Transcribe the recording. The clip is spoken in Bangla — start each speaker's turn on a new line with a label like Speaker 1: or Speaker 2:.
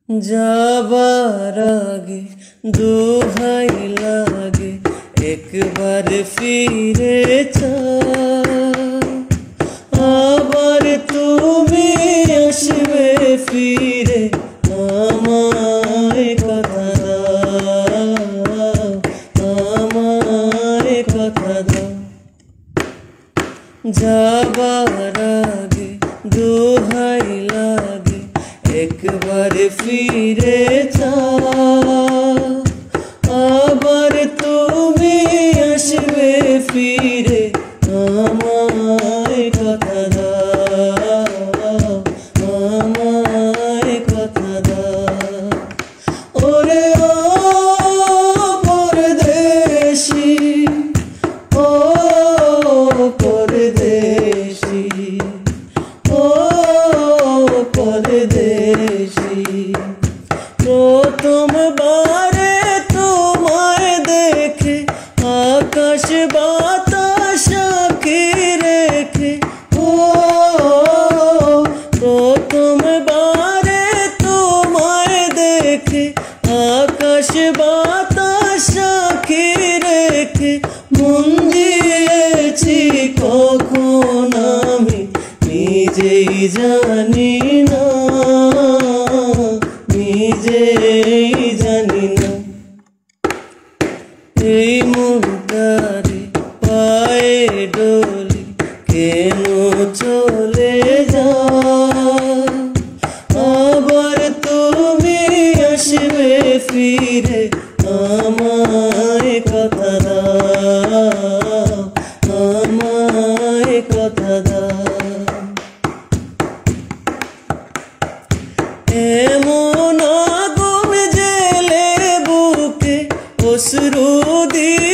Speaker 1: যাবার আগে দোহাই লাগে একবার ফিরে চাও, আবার তুমি আসবে ফিরে আমায় কথা দাও, আমায় কথা দাও। যাবার আগে দোহাই লাগে একবার ফিরে চাও, আবার তুমি আসবে ফিরে আমায় কথা দাও, আমায় কথা দাও। ওরে ও পরদেশি, ও পরদেশি, ও পরদেশি, প্রথমবারে তোমায় দেখে আকাশ বাতাস সাক্ষী রেখে, ও প্রথমবারে তোমায় দেখে আকাশ বাতাস সাক্ষী রেখে মন দিয়েছি কখন আমি নিজেই জানি না, নিজেই জানি না। এই মুহূর্তে পায়ে ডলি কেন চলে যাও, আবার তুমি আসবে ফিরে আমায় কথা দাও, আমায় কথা দাও। এমন আগুন জেলে বুকে অশ্রু দিয়ে